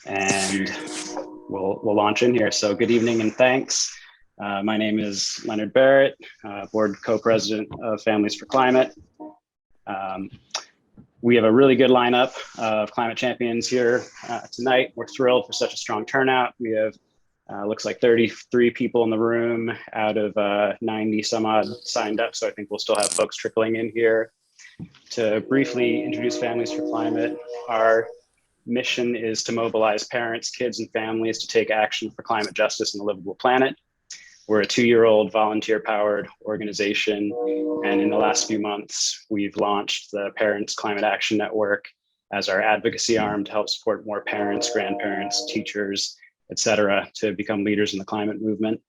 and we'll launch in here. So good evening and thanks. My name is Leonard Barrett, board co-president of Families for Climate. We have a really good lineup of climate champions here tonight. We're thrilled for such a strong turnout. We have looks like 33 people in the room out of 90 some odd signed up. So I think we'll still have folks trickling in here. To briefly introduce Families for Climate, our mission is to mobilize parents, kids, and families to take action for climate justice and a livable planet. We're a 2-year-old volunteer-powered organization, and in the last few months, we've launched the Parents Climate Action Network as our advocacy arm to help support more parents, grandparents, teachers, et cetera, to become leaders in the climate movement.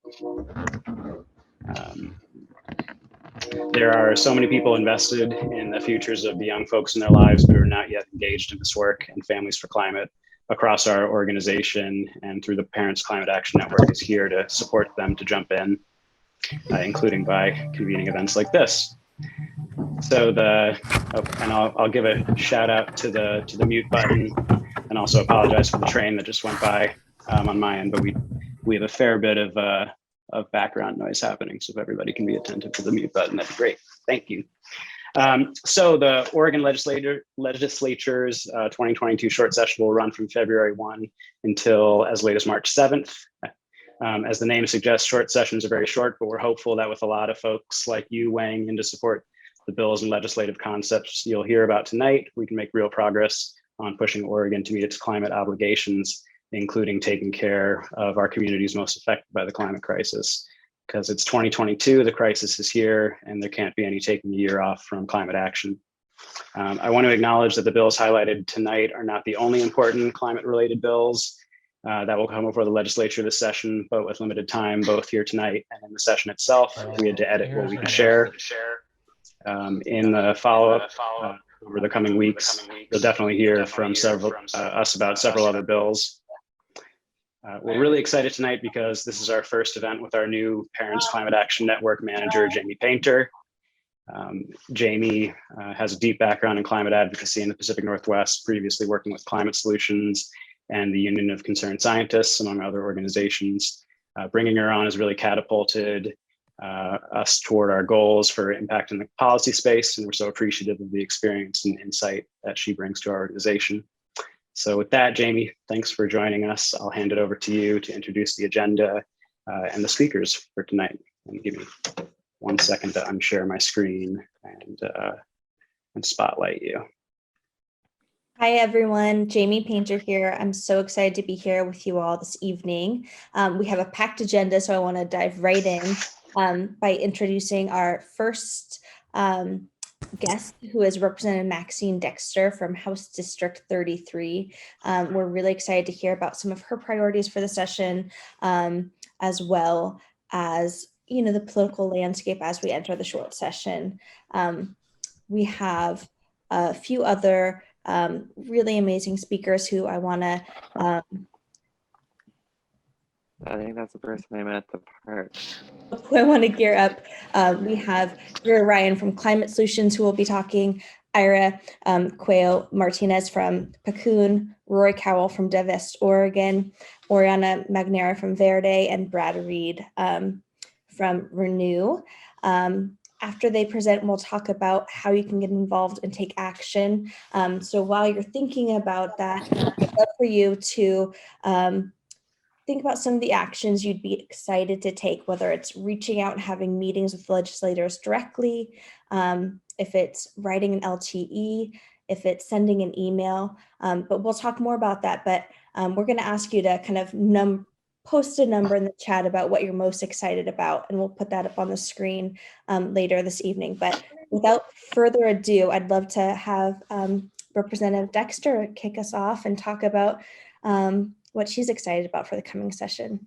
There are so many people invested in the futures of the young folks in their lives who are not yet engaged in this work, and Families for Climate across our organization and through the Parents Climate Action Network is here to support them to jump in, including by convening events like this. So and I'll give a shout out to the mute button and also apologize for the train that just went by on my end, but we have a fair bit of background noise happening. So if everybody can be attentive to the mute button, that'd be great. Thank you. So the Oregon Legislature's 2022 short session will run from February 1 until as late as March 7th. As the name suggests, short sessions are very short, but we're hopeful that with a lot of folks like you weighing in to support the bills and legislative concepts you'll hear about tonight, we can make real progress on pushing Oregon to meet its climate obligations, including taking care of our communities most affected by the climate crisis. Because it's 2022, the crisis is here, and there can't be any taking a year off from climate action. I want to acknowledge that the bills highlighted tonight are not the only important climate-related bills that will come before the legislature this session, but with limited time, both here tonight and in the session itself, we had to edit what we could share. In the follow-up over the coming weeks, you'll definitely hear from us about several other bills. We're really excited tonight because this is our first event with our new Parents Climate Action Network manager, Jamie Painter. Jamie has a deep background in climate advocacy in the Pacific Northwest, previously working with Climate Solutions and the Union of Concerned Scientists, among other organizations. Bringing her on has really catapulted us toward our goals for impact in the policy space, and we're so appreciative of the experience and insight that she brings to our organization. So with that, Jamie, thanks for joining us. I'll hand it over to you to introduce the agenda and the speakers for tonight. And give me 1 second to unshare my screen and spotlight you. Hi, everyone. Jamie Painter here. I'm so excited to be here with you all this evening. We have a packed agenda, so I want to dive right in by introducing our first guest, who is Representative Maxine Dexter from House District 33. We're really excited to hear about some of her priorities for the session, as well as the political landscape as we enter the short session. We have a few other really amazing speakers who I want to I think that's the person I met at the park. I want to gear up. We have Greer Ryan from Climate Solutions who will be talking, Ira Cuello-Martinez from PCUN, Rory Cowal from Divest Oregon, Oriana Magnera from Verde, and Reid from Renewable. After they present, we'll talk about how you can get involved and take action. So while you're thinking about that, I'd love for you to think about some of the actions you'd be excited to take, whether it's reaching out and having meetings with legislators directly, if it's writing an LTE, if it's sending an email, but we'll talk more about that. But we're going to ask you to kind of post a number in the chat about what you're most excited about, and we'll put that up on the screen later this evening. But without further ado, I'd love to have Representative Dexter kick us off and talk about what she's excited about for the coming session.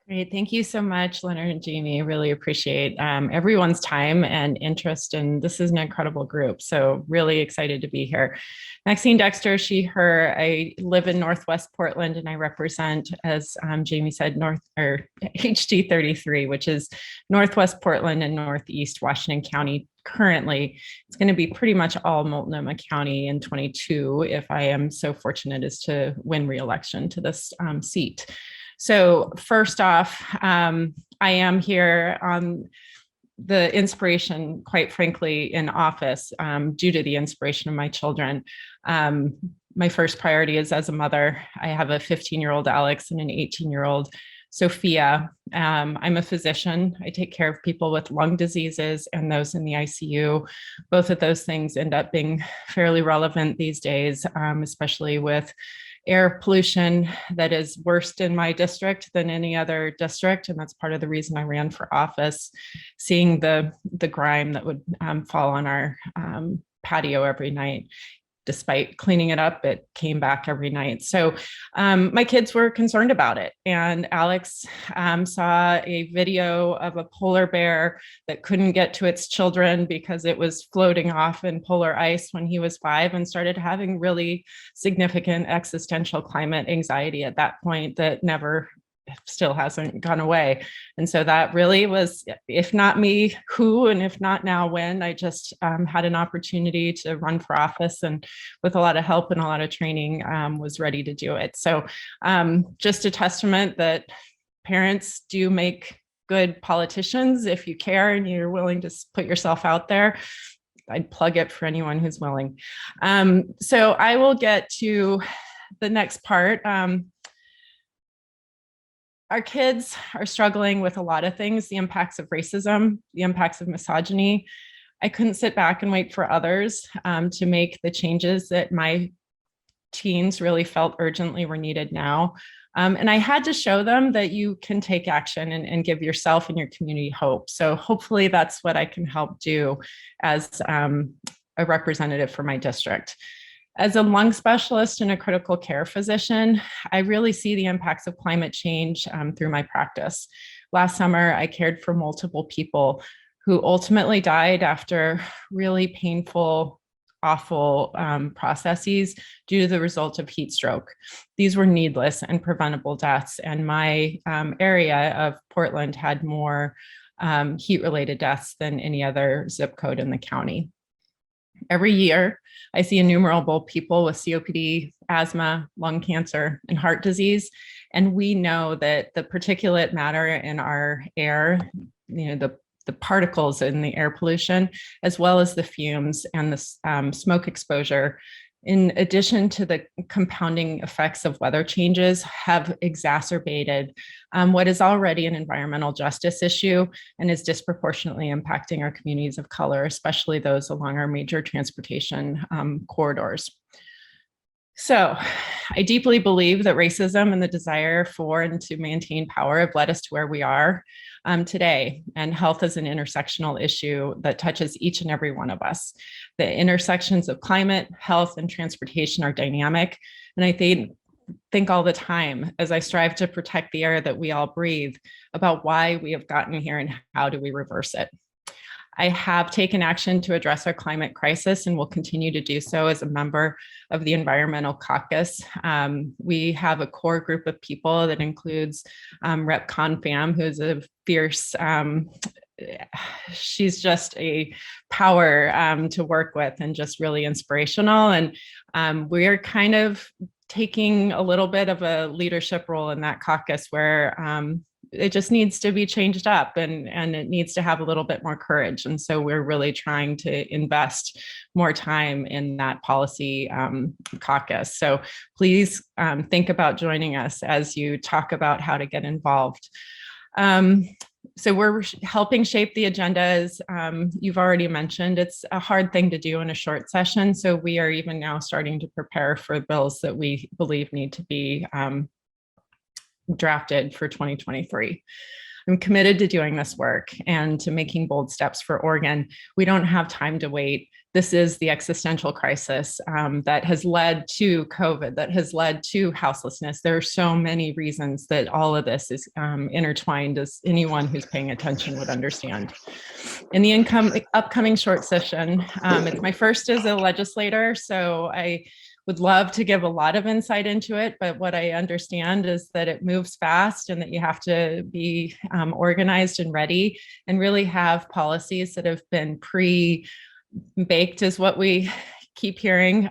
Great. Thank you so much, Leonard and Jamie. Really appreciate everyone's time and interest. And this is an incredible group. So really excited to be here. Maxine Dexter, she, her. I live in Northwest Portland and I represent, as Jamie said, HD 33, which is Northwest Portland and Northeast Washington County currently, it's going to be pretty much all Multnomah County in 22 if I am so fortunate as to win re-election to this seat. So first off, I am here on the inspiration, quite frankly, in office due to the inspiration of my children. My first priority is as a mother. I have a 15-year-old Alex and an 18-year-old Sophia. I'm a physician. I take care of people with lung diseases and those in the ICU. Both of those things end up being fairly relevant these days, especially with air pollution that is worse in my district than any other district. And that's part of the reason I ran for office, seeing the grime that would fall on our patio every night. Despite cleaning it up, it came back every night. So my kids were concerned about it. And Alex saw a video of a polar bear that couldn't get to its children because it was floating off in polar ice when he was 5, and started having really significant existential climate anxiety at that point that still hasn't gone away. And so that really was, if not me, who, and if not now, when. I just had an opportunity to run for office, and with a lot of help and a lot of training, was ready to do it. So just a testament that parents do make good politicians if you care and you're willing to put yourself out there. I'd plug it for anyone who's willing. So I will get to the next part. Our kids are struggling with a lot of things, the impacts of racism, the impacts of misogyny. I couldn't sit back and wait for others to make the changes that my teens really felt urgently were needed now. And I had to show them that you can take action and give yourself and your community hope. So hopefully that's what I can help do as a representative for my district. As a lung specialist and a critical care physician, I really see the impacts of climate change through my practice. Last summer, I cared for multiple people who ultimately died after really painful, awful processes due to the result of heat stroke. These were needless and preventable deaths, and my area of Portland had more heat-related deaths than any other zip code in the county. Every year, I see innumerable people with COPD, asthma, lung cancer, and heart disease. And we know that the particulate matter in our air, the particles in the air pollution, as well as the fumes and the smoke exposure, in addition to the compounding effects of weather changes, have exacerbated what is already an environmental justice issue and is disproportionately impacting our communities of color, especially those along our major transportation corridors. So I deeply believe that racism and the desire for and to maintain power have led us to where we are today. And health is an intersectional issue that touches each and every one of us. The intersections of climate, health, and transportation are dynamic. And I think all the time as I strive to protect the air that we all breathe about why we have gotten here and how do we reverse it. I have taken action to address our climate crisis and will continue to do so as a member of the Environmental Caucus. We have a core group of people that includes Rep. Confam, who's a fierce, she's just a power to work with and just really inspirational. And we're kind of taking a little bit of a leadership role in that caucus where it just needs to be changed up and it needs to have a little bit more courage. And so we're really trying to invest more time in that policy caucus. So please think about joining us as you talk about how to get involved. So we're helping shape the agenda, as you've already mentioned. It's a hard thing to do in a short session. So we are even now starting to prepare for bills that we believe need to be drafted for 2023. I'm committed to doing this work and to making bold steps for Oregon. We don't have time to wait. This is the existential crisis that has led to COVID, that has led to houselessness. There are so many reasons that all of this is intertwined, as anyone who's paying attention would understand. In the upcoming short session, it's my first as a legislator, so I would love to give a lot of insight into it, but what I understand is that it moves fast and that you have to be organized and ready and really have policies that have been pre-baked is what we keep hearing.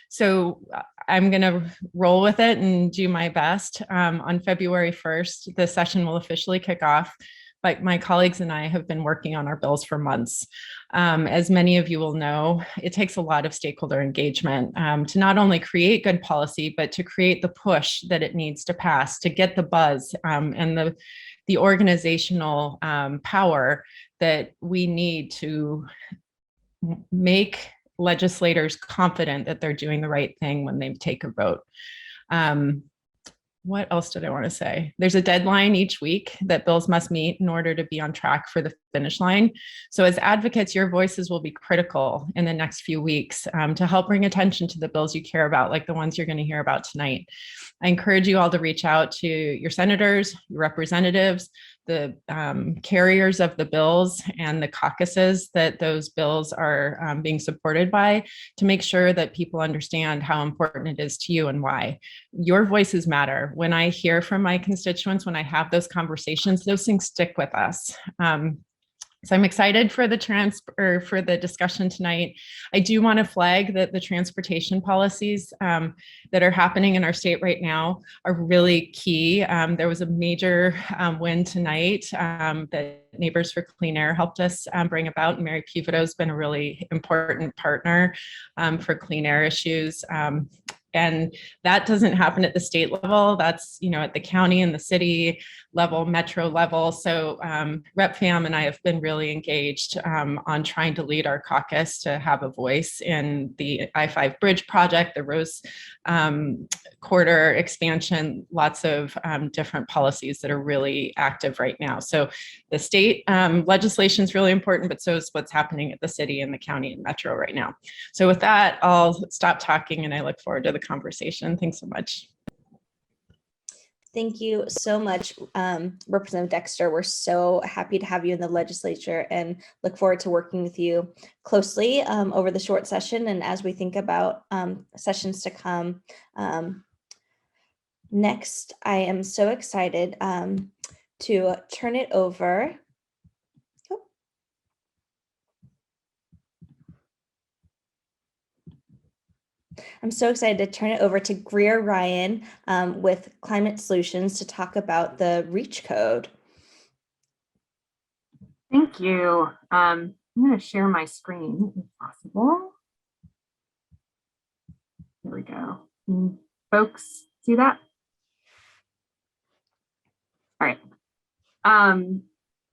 So I'm going to roll with it and do my best. On February 1st, the session will officially kick off. But my colleagues and I have been working on our bills for months. As many of you will know, it takes a lot of stakeholder engagement to not only create good policy, but to create the push that it needs to pass, to get the buzz and the organizational power that we need to make legislators confident that they're doing the right thing when they take a vote. What else did I want to say? There's a deadline each week that bills must meet in order to be on track for the finish line. So as advocates, your voices will be critical in the next few weeks to help bring attention to the bills you care about, like the ones you're going to hear about tonight. I encourage you all to reach out to your senators, your representatives, the carriers of the bills and the caucuses that those bills are being supported by to make sure that people understand how important it is to you and why. Your voices matter. When I hear from my constituents, when I have those conversations, those things stick with us. So I'm excited for the discussion tonight. I do want to flag that the transportation policies that are happening in our state right now are really key. There was a major win tonight that Neighbors for Clean Air helped us bring about. And Mary Pivoto has been a really important partner for clean air issues. And that doesn't happen at the state level. That's, at the county and the city level, metro level. So Rep. Pham and I have been really engaged on trying to lead our caucus to have a voice in the I-5 bridge project, the Rose Quarter expansion, lots of different policies that are really active right now. So the state legislation is really important, but so is what's happening at the city and the county and metro right now. So with that, I'll stop talking and I look forward to the conversation. Thanks so much. Thank you so much, Representative Dexter. We're so happy to have you in the legislature and look forward to working with you closely over the short session and as we think about sessions to come. Next, I am so excited to turn it over. I'm so excited to turn it over to Greer Ryan with Climate Solutions to talk about the REACH code. Thank you. I'm going to share my screen if possible. There we go. Can folks see that? All right.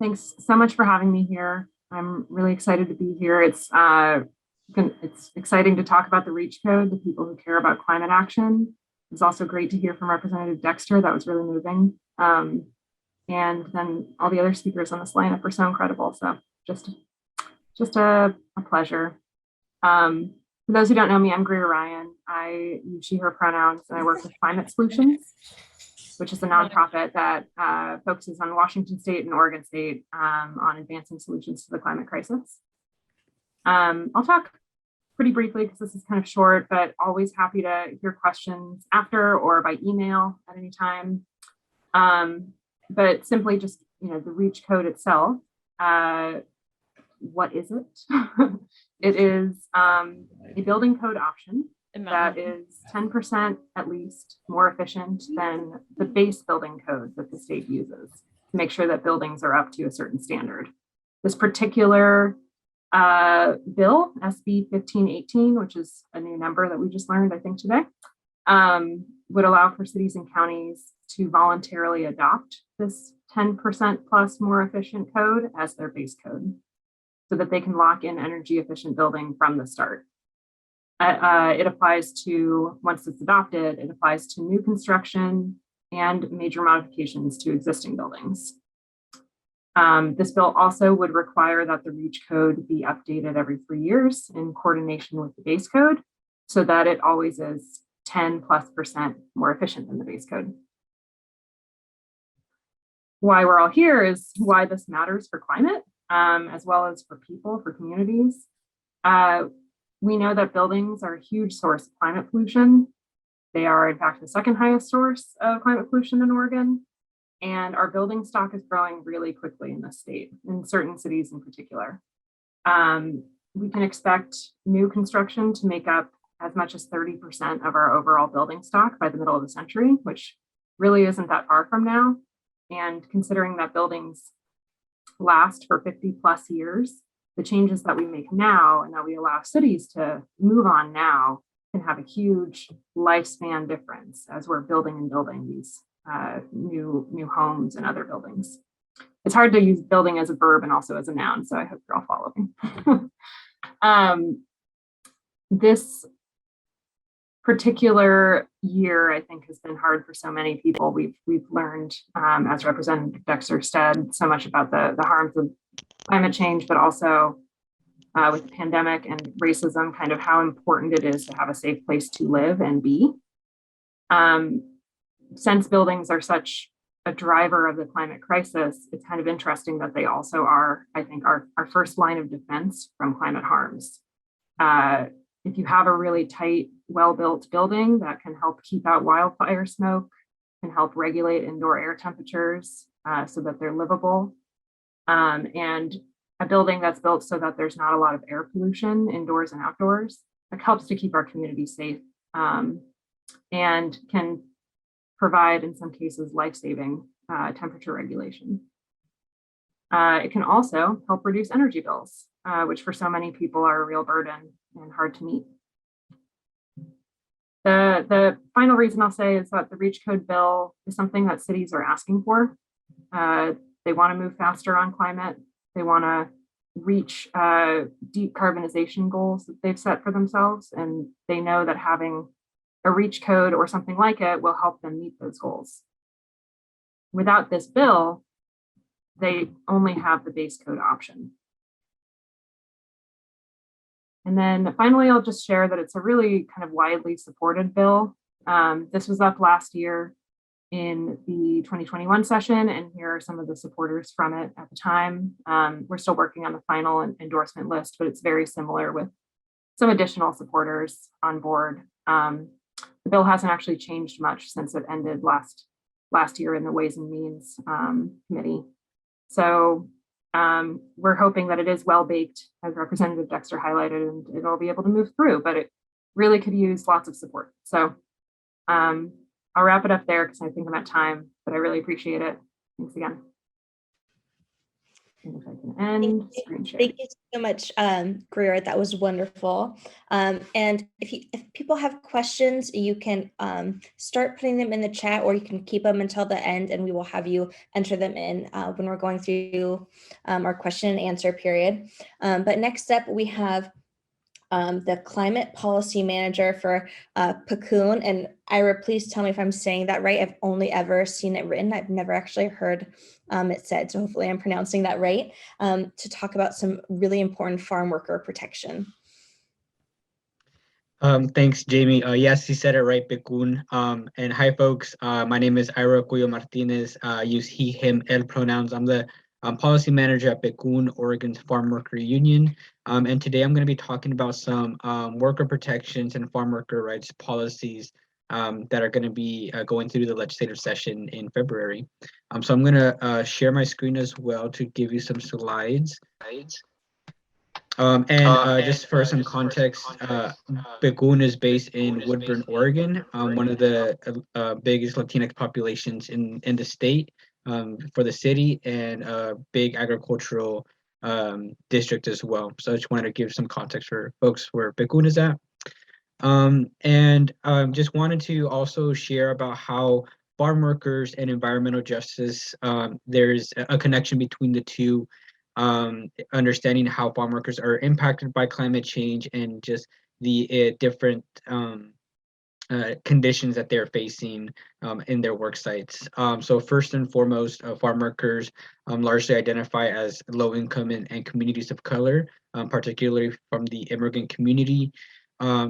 Thanks so much for having me here. I'm really excited to be here. It's exciting to talk about the REACH code, the people who care about climate action. It's also great to hear from Representative Dexter. That was really moving. And then all the other speakers on this lineup are so incredible. So just a pleasure. For those who don't know me, I'm Greer Ryan. I use she, her pronouns, and I work with Climate Solutions, which is a nonprofit that focuses on Washington State and Oregon State on advancing solutions to the climate crisis. I'll talk pretty briefly because this is kind of short, but always happy to hear questions after or by email at any time. But simply just, the REACH code itself, what is it? It is a building code option that is 10% at least more efficient than the base building code that the state uses to make sure that buildings are up to a certain standard. This particular bill, SB 1518, which is a new number that we just learned, I think, today, would allow for cities and counties to voluntarily adopt this 10% plus more efficient code as their base code so that they can lock in energy efficient building from the start. It applies to, once it's adopted, it applies to new construction and major modifications to existing buildings. This bill also would require that the REACH code be updated every 3 years in coordination with the base code so that it always is 10+% more efficient than the base code. Why we're all here is why this matters for climate, as well as for people, for communities. We know that buildings are a huge source of climate pollution. They are, in fact, the second highest source of climate pollution in Oregon. And our building stock is growing really quickly in this state, in certain cities in particular. We can expect new construction to make up as much as 30% of our overall building stock by the middle of the century, which really isn't that far from now. And considering that buildings last for 50 plus years, the changes that we make now and that we allow cities to move on now can have a huge lifespan difference as we're building and building these new homes and other buildings. It's hard to use building as a verb and also as a noun, so I hope you're all following. This particular year, I think, has been hard for so many people. We've learned, as Representative Dexter said, so much about the harms of climate change, but also with the pandemic and racism, kind of how important it is to have a safe place to live and be. Since buildings are such a driver of the climate crisis, it's kind of interesting that they also are, I think, our first line of defense from climate harms. If you have a really tight, well-built building that can help keep out wildfire smoke, can help regulate indoor air temperatures so that they're livable, and a building that's built so that there's not a lot of air pollution indoors and outdoors, it helps to keep our community safe and can provide, in some cases, life-saving temperature regulation. It can also help reduce energy bills, which for so many people are a real burden and hard to meet. The final reason I'll say is that the REACH code bill is something that cities are asking for. They want to move faster on climate. They want to reach decarbonization goals that they've set for themselves, and they know that having a REACH code or something like it will help them meet those goals. Without this bill, they only have the base code option. And then finally, I'll just share that it's a really kind of widely supported bill. This was up last year in the 2021 session, and here are some of the supporters from it at the time. We're still working on the final endorsement list, but it's very similar with some additional supporters on board. The bill hasn't actually changed much since it ended last year in the Ways and Means Committee. So we're hoping that it is well baked, as Representative Dexter highlighted, and it'll be able to move through, but it really could use lots of support. So I'll wrap it up there because I think I'm at time, but I really appreciate it. Thanks again. And if I can end screen share. Thank you so much, Greer. That was wonderful. And if people have questions, you can start putting them in the chat, or you can keep them until the end, and we will have you enter them in when we're going through our question and answer period. But next up, we have the Climate Policy Manager for PCUN. And Ira, please tell me if I'm saying that right. I've only ever seen it written. I've never actually heard it said, so hopefully I'm pronouncing that right, to talk about some really important farm worker protection. Thanks, Jamie. Yes, you said it right, PCUN. And hi, folks. My name is Ira Cuello-Martinez. Use he, him, él pronouns. I'm the policy manager at PCUN, Oregon's Farm Worker Union. And today I'm going to be talking about some worker protections and farm worker rights policies that are going to be going through the legislative session in February. So I'm going to share my screen as well to give you some slides. Just for some context, PCUN is based in Woodburn, Oregon, one of the biggest Latinx populations in the state for the city, and a big agricultural district as well. So I just wanted to give some context for folks where PCUN is at. Just wanted to also share about how farm workers and environmental justice, there's a connection between the two, understanding how farm workers are impacted by climate change and just the different conditions that they're facing in their work sites. So first and foremost, farm workers largely identify as low income and communities of color, particularly from the immigrant community.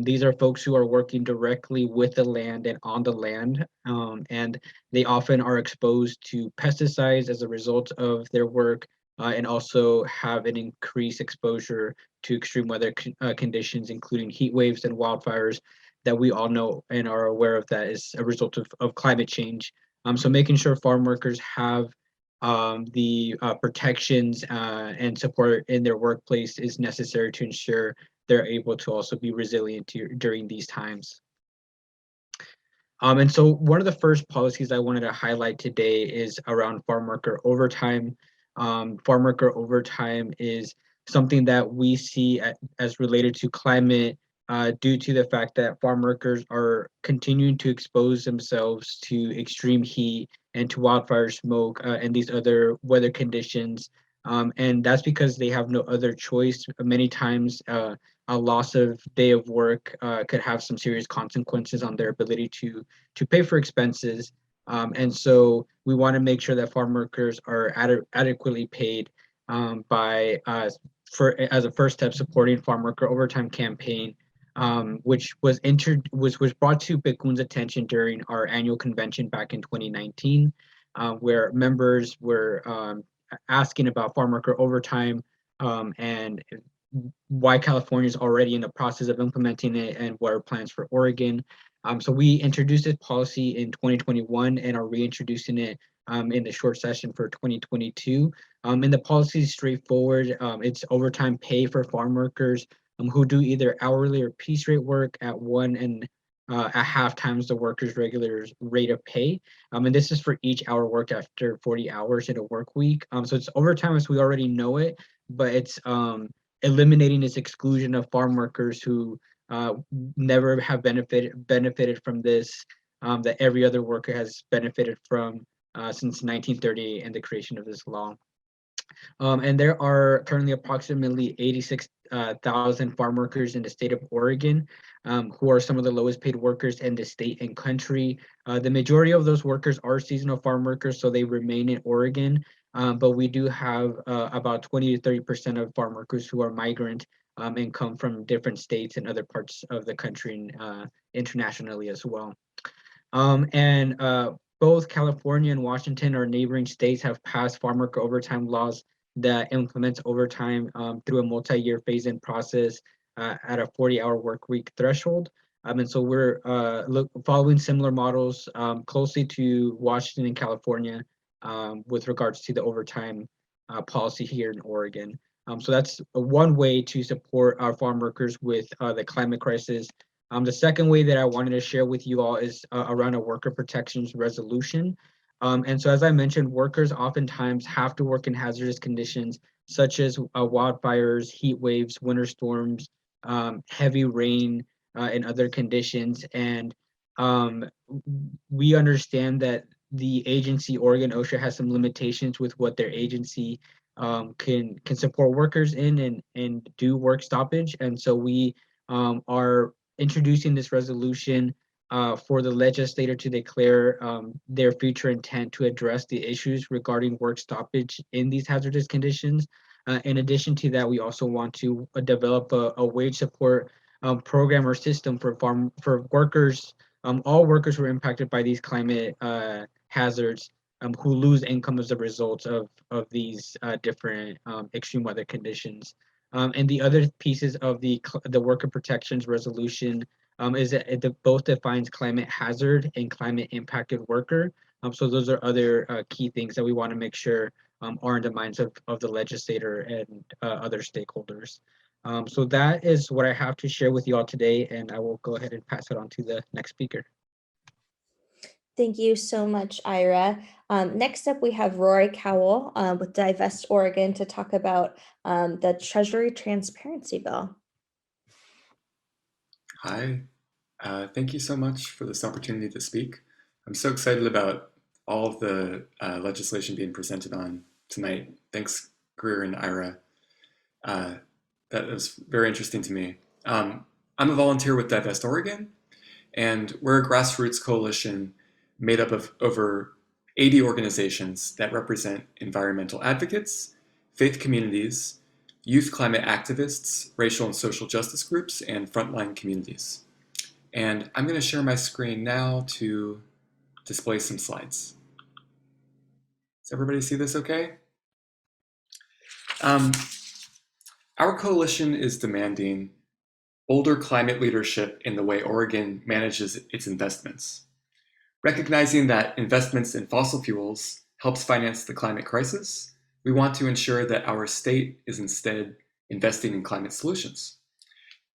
These are folks who are working directly with the land and on the land, and they often are exposed to pesticides as a result of their work, and also have an increased exposure to extreme weather conditions, including heat waves and wildfires that we all know and are aware of that is a result of climate change. So making sure farm workers have the protections and support in their workplace is necessary to ensure they're able to also be resilient during these times. And so one of the first policies I wanted to highlight today is around farm worker overtime. Farm worker overtime is something that we see as related to climate due to the fact that farm workers are continuing to expose themselves to extreme heat and to wildfire smoke and these other weather conditions. And that's because they have no other choice. Many times, a loss of day of work could have some serious consequences on their ability to pay for expenses. And so we want to make sure that farm workers are adequately paid by as a first step supporting farm worker overtime campaign, which was brought to PCUN's attention during our annual convention back in 2019, where members were asking about farm worker overtime and why California is already in the process of implementing it and what are plans for Oregon. So we introduced this policy in 2021 and are reintroducing it in the short session for 2022. And the policy is straightforward. It's overtime pay for farm workers who do either hourly or piece rate work at 1.5 times the worker's regular rate of pay. And this is for each hour worked after 40 hours in a work week. So it's overtime as we already know it, but it's eliminating this exclusion of farm workers who never have benefited from this that every other worker has benefited from since 1938 and the creation of this law. And there are currently approximately 86,000 farm workers in the state of Oregon, who are some of the lowest paid workers in the state and country. The majority of those workers are seasonal farm workers, so they remain in Oregon. But we do have about 20 to 30% of farm workers who are migrant and come from different states and other parts of the country and internationally as well. And both California and Washington, our neighboring states, have passed farm worker overtime laws that implements overtime through a multi-year phase-in process at a 40-hour work week threshold. And so we're following similar models closely to Washington and California with regards to the overtime policy here in Oregon. So that's one way to support our farm workers with the climate crisis. The second way that I wanted to share with you all is around a worker protections resolution. And so as I mentioned, workers oftentimes have to work in hazardous conditions such as wildfires, heat waves, winter storms, heavy rain, and other conditions. And we understand that the agency, Oregon OSHA, has some limitations with what their agency can support workers in and do work stoppage. And so we are introducing this resolution for the legislator to declare their future intent to address the issues regarding work stoppage in these hazardous conditions. In addition to that, we also want to develop a wage support program or system for workers, all workers who are impacted by these climate hazards, who lose income as a result of these different extreme weather conditions. And the other pieces of the worker protections resolution is that it both defines climate hazard and climate impacted worker. So those are other key things that we want to make sure are in the minds of the legislator and other stakeholders. So that is what I have to share with you all today, and I will go ahead and pass it on to the next speaker. Thank you so much, Ira. Next up, we have Rory Cowal with Divest Oregon to talk about the Treasury Transparency Bill. Hi, thank you so much for this opportunity to speak. I'm so excited about all of the legislation being presented on tonight. Thanks, Greer and Ira. That was very interesting to me. I'm a volunteer with Divest Oregon, and we're a grassroots coalition made up of over 80 organizations that represent environmental advocates, faith communities, youth climate activists, racial and social justice groups, and frontline communities. And I'm going to share my screen now to display some slides. Does everybody see this okay? Our coalition is demanding bolder climate leadership in the way Oregon manages its investments. Recognizing that investments in fossil fuels helps finance the climate crisis, we want to ensure that our state is instead investing in climate solutions.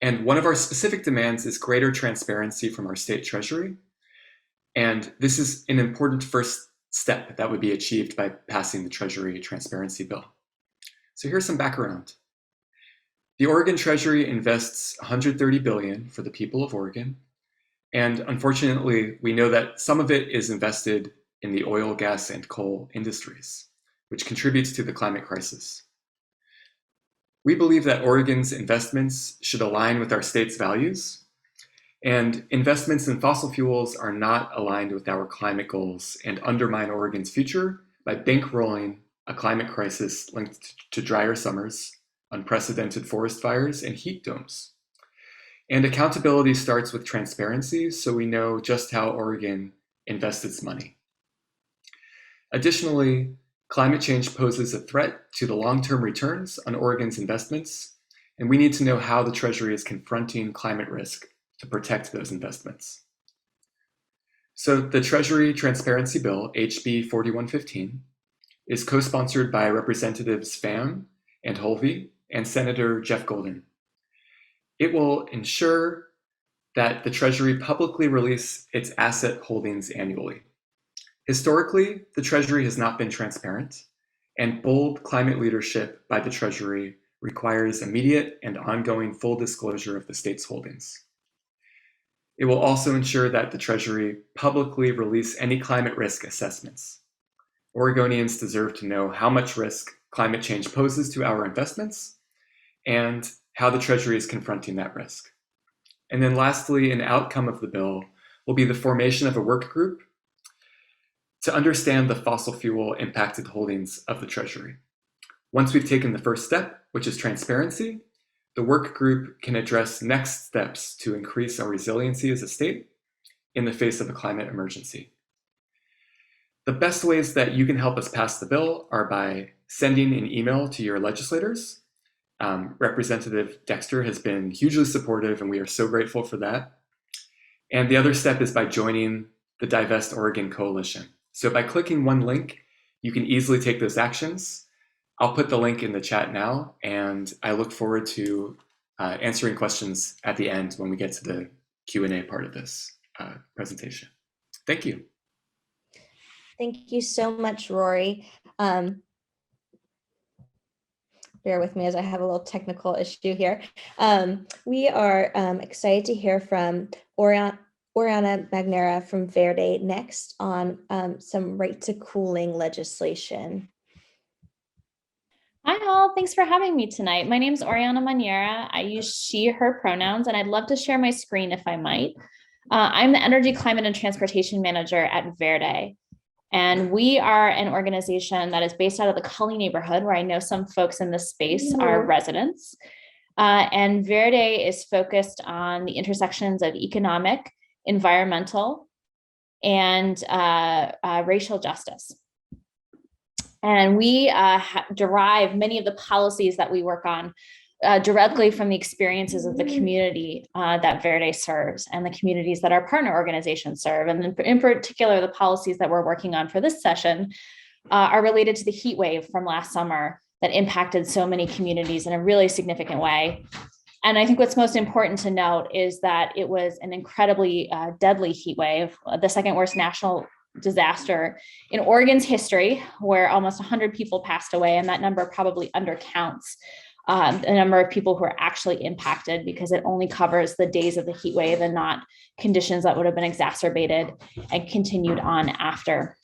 And one of our specific demands is greater transparency from our state treasury. And this is an important first step that would be achieved by passing the Treasury Transparency Bill. So here's some background. The Oregon Treasury invests $130 billion for the people of Oregon. And unfortunately, we know that some of it is invested in the oil, gas, and coal industries, which contributes to the climate crisis. We believe that Oregon's investments should align with our state's values, and investments in fossil fuels are not aligned with our climate goals and undermine Oregon's future by bankrolling a climate crisis linked to drier summers, unprecedented forest fires, and heat domes. And accountability starts with transparency, so we know just how Oregon invests its money. Additionally, climate change poses a threat to the long-term returns on Oregon's investments, and we need to know how the Treasury is confronting climate risk to protect those investments. So the Treasury Transparency Bill, HB 4115, is co-sponsored by Representatives Pham and Holvey and Senator Jeff Golden. It will ensure that the Treasury publicly release its asset holdings annually. Historically, the Treasury has not been transparent, and bold climate leadership by the Treasury requires immediate and ongoing full disclosure of the state's holdings. It will also ensure that the Treasury publicly release any climate risk assessments. Oregonians deserve to know how much risk climate change poses to our investments and how the Treasury is confronting that risk. And then lastly, an outcome of the bill will be the formation of a work group to understand the fossil fuel impacted holdings of the Treasury. Once we've taken the first step, which is transparency, the work group can address next steps to increase our resiliency as a state in the face of a climate emergency. The best ways that you can help us pass the bill are by sending an email to your legislators. Representative Dexter has been hugely supportive, and we are so grateful for that. And the other step is by joining the Divest Oregon Coalition. So by clicking one link, you can easily take those actions. I'll put the link in the chat now, and I look forward to answering questions at the end when we get to the Q&A part of this presentation. Thank you. Thank you so much, Rory. Bear with me as I have a little technical issue here. We are excited to hear from Oriana Magnera from Verde next on some right to cooling legislation. Hi all, thanks for having me tonight. My name is Oriana Magnera. I use she, her pronouns, and I'd love to share my screen if I might. I'm the Energy, Climate, and Transportation Manager at Verde. And we are an organization that is based out of the Cully neighborhood, where I know some folks in this space are residents. And Verde is focused on the intersections of economic, environmental, and racial justice. And we derive many of the policies that we work on directly from the experiences of the community that Verde serves and the communities that our partner organizations serve. And in particular, the policies that we're working on for this session are related to the heat wave from last summer that impacted so many communities in a really significant way. And I think what's most important to note is that it was an incredibly deadly heat wave, the second worst national disaster in Oregon's history, where almost 100 people passed away, and that number probably undercounts the number of people who are actually impacted, because it only covers the days of the heat wave and not conditions that would have been exacerbated and continued on after.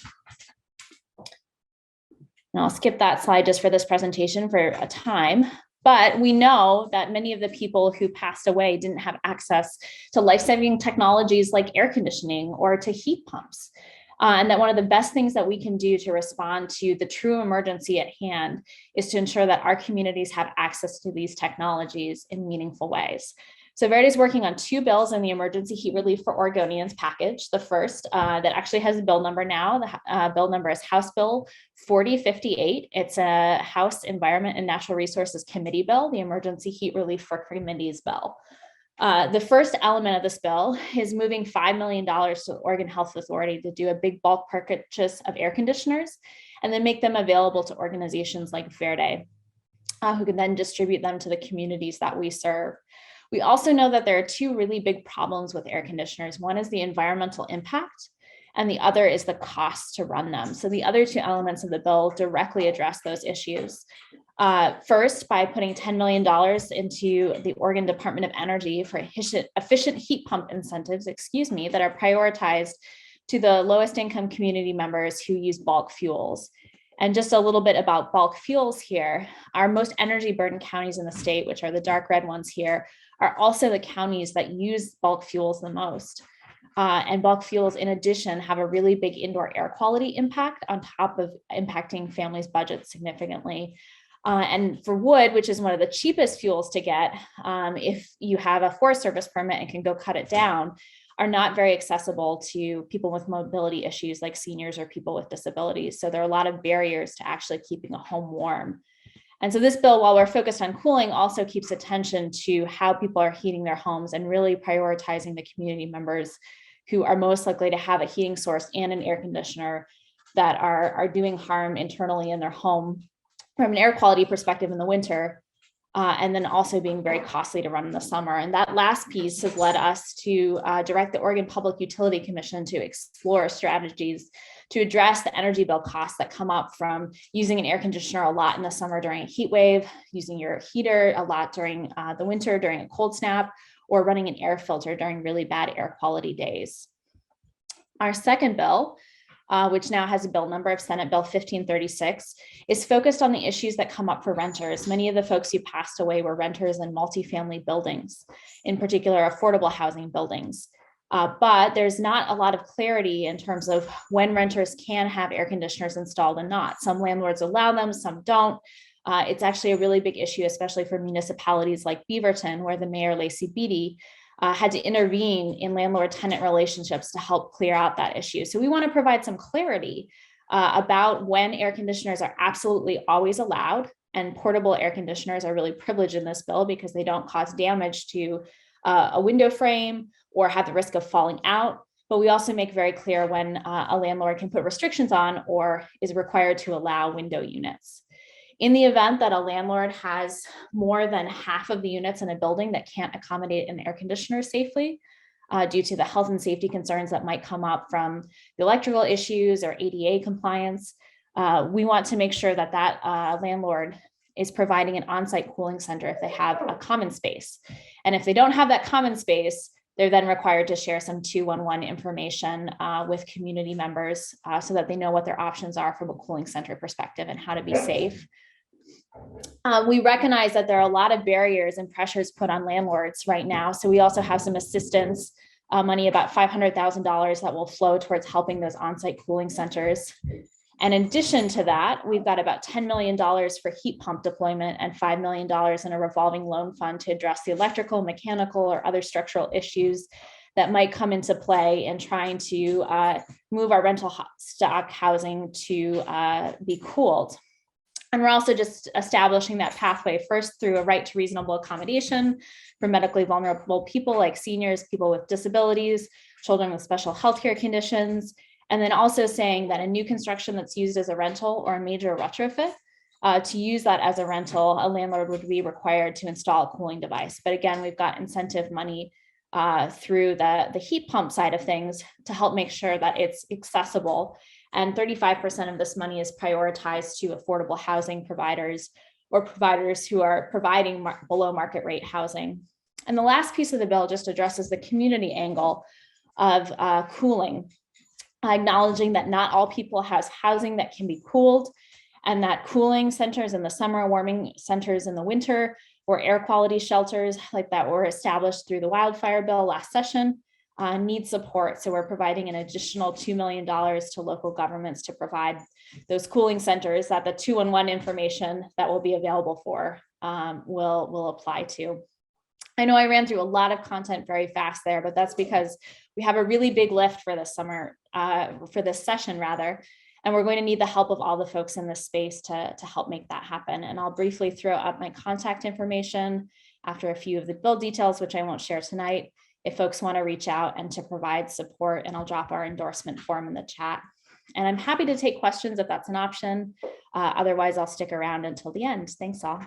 And I'll skip that slide just for this presentation for a time. But we know that many of the people who passed away didn't have access to life-saving technologies like air conditioning or to heat pumps. And that one of the best things that we can do to respond to the true emergency at hand is to ensure that our communities have access to these technologies in meaningful ways. So Verde is working on 2 bills in the Emergency Heat Relief for Oregonians package. The first that actually has a bill number now, the bill number is House Bill 4058. It's a House Environment and Natural Resources Committee bill, the Emergency Heat Relief for Committees bill. The first element of this bill is moving $5 million to the Oregon Health Authority to do a big bulk purchase of air conditioners and then make them available to organizations like Verde, who can then distribute them to the communities that we serve. We also know that there are 2 really big problems with air conditioners. One is the environmental impact, and the other is the cost to run them. So the other 2 elements of the bill directly address those issues. First, by putting $10 million into the Oregon Department of Energy for efficient heat pump incentives, that are prioritized to the lowest income community members who use bulk fuels. And just a little bit about bulk fuels here, our most energy burdened counties in the state, which are the dark red ones here, are also the counties that use bulk fuels the most. And bulk fuels, in addition, have a really big indoor air quality impact on top of impacting families' budgets significantly. And for wood, which is one of the cheapest fuels to get, if you have a Forest Service permit and can go cut it down, are not very accessible to people with mobility issues like seniors or people with disabilities. So there are a lot of barriers to actually keeping a home warm. And so this bill, while we're focused on cooling, also keeps attention to how people are heating their homes and really prioritizing the community members who are most likely to have a heating source and an air conditioner that are doing harm internally in their home from an air quality perspective in the winter, and then also being very costly to run in the summer. And that last piece has led us to direct the Oregon Public Utility Commission to explore strategies to address the energy bill costs that come up from using an air conditioner a lot in the summer during a heat wave, using your heater a lot during the winter during a cold snap, or running an air filter during really bad air quality days. Our second bill, which now has a bill number of Senate Bill 1536, is focused on the issues that come up for renters. Many of the folks who passed away were renters in multifamily buildings, in particular affordable housing buildings. But there's not a lot of clarity in terms of when renters can have air conditioners installed and not. Some landlords allow them, some don't. It's actually a really big issue, especially for municipalities like Beaverton, where the mayor, Lacey Beatty, had to intervene in landlord-tenant relationships to help clear out that issue. So we want to provide some clarity about when air conditioners are absolutely always allowed, and portable air conditioners are really privileged in this bill because they don't cause damage to a window frame or have the risk of falling out. But we also make very clear when a landlord can put restrictions on or is required to allow window units. In the event that a landlord has more than half of the units in a building that can't accommodate an air conditioner safely due to the health and safety concerns that might come up from the electrical issues or ADA compliance, we want to make sure that that landlord is providing an on-site cooling center if they have a common space. And if they don't have that common space, they're then required to share some 211 information with community members so that they know what their options are from a cooling center perspective and how to be safe. We recognize that there are a lot of barriers and pressures put on landlords right now. So we also have some assistance money, about $500,000 that will flow towards helping those on-site cooling centers. And in addition to that, we've got about $10 million for heat pump deployment and $5 million in a revolving loan fund to address the electrical, mechanical, or other structural issues that might come into play in trying to move our rental stock housing to be cooled. And we're also just establishing that pathway first through a right to reasonable accommodation for medically vulnerable people like seniors, people with disabilities, children with special healthcare conditions, and then also saying that a new construction that's used as a rental or a major retrofit, to use that as a rental, a landlord would be required to install a cooling device. But again, we've got incentive money through the heat pump side of things to help make sure that it's accessible. And 35% of this money is prioritized to affordable housing providers or providers who are providing below market rate housing. And the last piece of the bill just addresses the community angle of cooling, acknowledging that not all people have housing that can be cooled, and that cooling centers in the summer, warming centers in the winter, or air quality shelters like that were established through the wildfire bill last session need support. So we're providing an additional $2 million to local governments to provide those cooling centers that the 211 information that will be available for will apply to. I know I ran through a lot of content very fast there, but that's because we have a really big lift for this summer, for this session rather, and we're going to need the help of all the folks in this space to help make that happen. And I'll briefly throw up my contact information after a few of the bill details, which I won't share tonight, if folks want to reach out and to provide support, and I'll drop our endorsement form in the chat. And I'm happy to take questions if that's an option. Otherwise, I'll stick around until the end. Thanks all.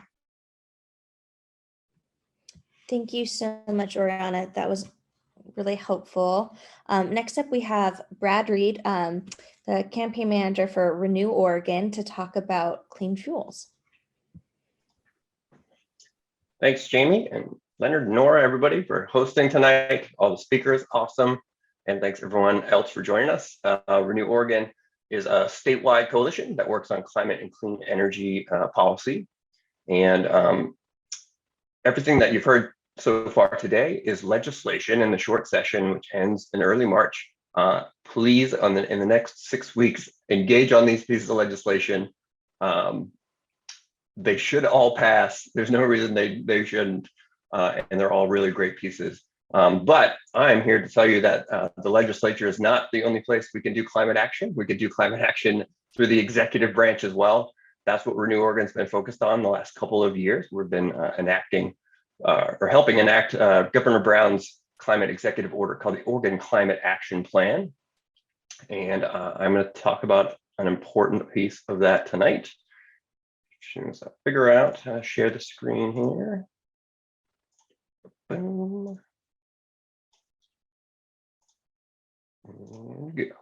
Thank you so much, Oriana. That was really helpful. Next up, we have Brad Reid, the campaign manager for Renew Oregon, to talk about clean fuels. Thanks, Jamie and Leonard and Nora, everybody, for hosting tonight. All the speakers, awesome. And thanks everyone else for joining us. Renew Oregon is a statewide coalition that works on climate and clean energy policy. And everything that you've heard so far today is legislation in the short session, which ends in early March. Please, in the next 6 weeks, engage on these pieces of legislation. They should all pass. There's no reason they shouldn't, and they're all really great pieces. But I'm here to tell you that the legislature is not the only place we can do climate action. We could do climate action through the executive branch as well. That's what Renew Oregon's been focused on the last couple of years. We've been enacting or helping enact Governor Brown's climate executive order called the Oregon Climate Action Plan. And I'm going to talk about an important piece of that tonight. As soon as I figure out how to share the screen here. Boom. There we go.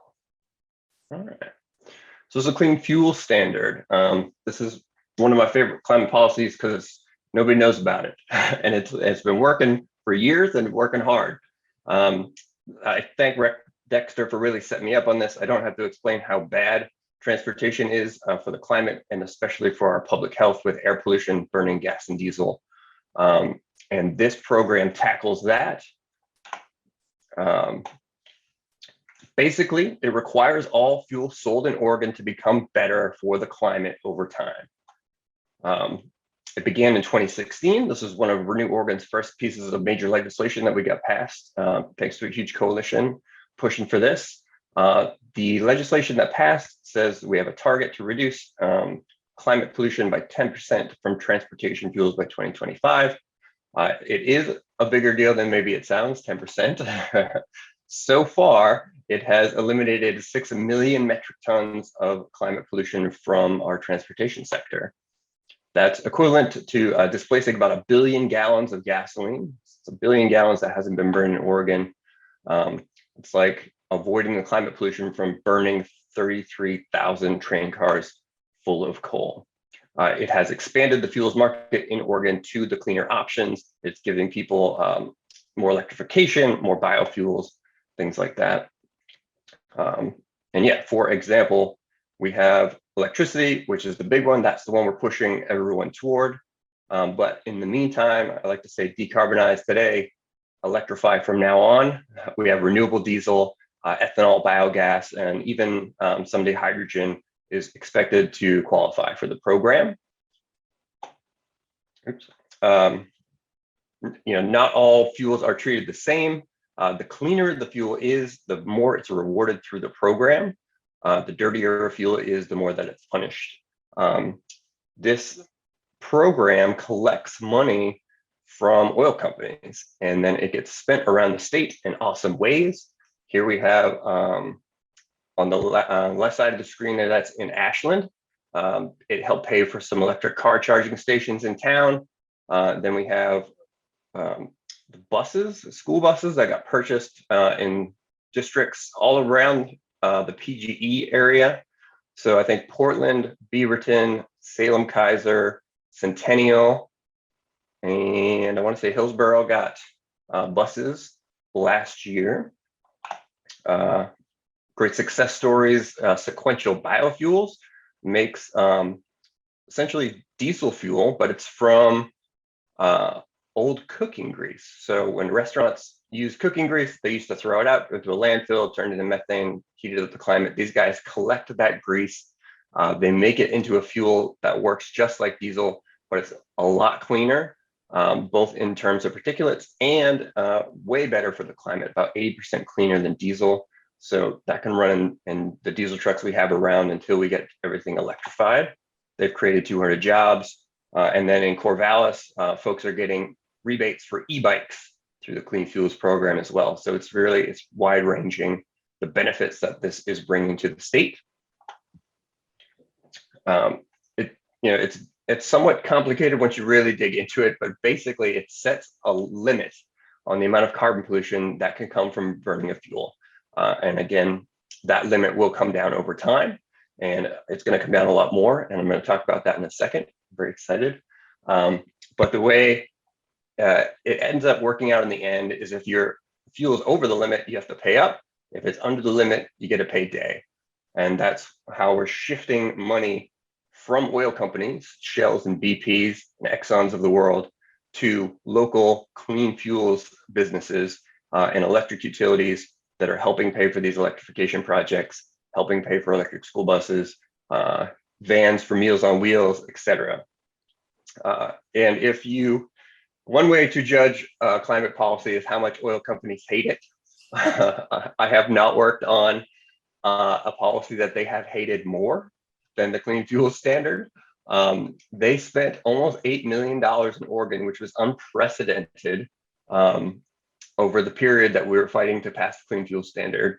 All right. So it's a clean fuel standard. This is one of my favorite climate policies because nobody knows about it, and it's been working for years and working hard. I thank Rep. Dexter for really setting me up on this. I don't have to explain how bad transportation is for the climate, and especially for our public health with air pollution, burning gas and diesel. And this program tackles that. Basically, it requires all fuel sold in Oregon to become better for the climate over time. It began in 2016. This is one of Renew Oregon's first pieces of major legislation that we got passed, thanks to a huge coalition pushing for this. The legislation that passed says we have a target to reduce climate pollution by 10% from transportation fuels by 2025. It is a bigger deal than maybe it sounds, 10%. So far, it has eliminated 6 million metric tons of climate pollution from our transportation sector. That's equivalent to displacing about 1 billion gallons of gasoline. It's 1 billion gallons that hasn't been burned in Oregon. It's like avoiding the climate pollution from burning 33,000 train cars full of coal. It has expanded the fuels market in Oregon to the cleaner options. It's giving people more electrification, more biofuels, things like that. And yeah, for example, we have electricity, which is the big one. That's the one we're pushing everyone toward. But in the meantime, I like to say decarbonize today, electrify from now on. We have renewable diesel, ethanol, biogas, and even someday hydrogen is expected to qualify for the program. Oops. Not all fuels are treated the same. The cleaner the fuel is, the more it's rewarded through the program. The dirtier a fuel is, the more that it's punished. This program collects money from oil companies, and then it gets spent around the state in awesome ways. Here we have on the left side of the screen there, that's in Ashland. It helped pay for some electric car charging stations in town. Then we have the buses, school buses that got purchased in districts all around the PGE area. So I think Portland, Beaverton, Salem, Kaiser, Centennial, and I want to say Hillsborough got buses last year. Great success stories. Sequential Biofuels makes essentially diesel fuel, but it's from old cooking grease. So when restaurants use cooking grease, they used to throw it out into a landfill, turn it into methane, heated up the climate. These guys collect that grease. They make it into a fuel that works just like diesel, but it's a lot cleaner. both in terms of particulates and way better for the climate, about 80% cleaner than diesel. So that can run in the diesel trucks we have around until we get everything electrified. They've created 200 jobs. And then in Corvallis, folks are getting rebates for e-bikes through the Clean Fuels program as well. So it's wide ranging, the benefits that this is bringing to the state. It's somewhat complicated once you really dig into it, but basically it sets a limit on the amount of carbon pollution that can come from burning a fuel. And again, that limit will come down over time, and it's going to come down a lot more. And I'm going to talk about that in a second. I'm very excited. But the way it ends up working out in the end is if your fuel is over the limit, you have to pay up. If it's under the limit, you get a pay day. And that's how we're shifting money from oil companies, Shells and BPs and Exxons of the world, to local clean fuels businesses and electric utilities that are helping pay for these electrification projects, helping pay for electric school buses, vans for Meals on Wheels, etc. And one way to judge climate policy is how much oil companies hate it. I have not worked on a policy that they have hated more than the Clean Fuel Standard. They spent almost $8 million in Oregon, which was unprecedented over the period that we were fighting to pass the Clean Fuel Standard.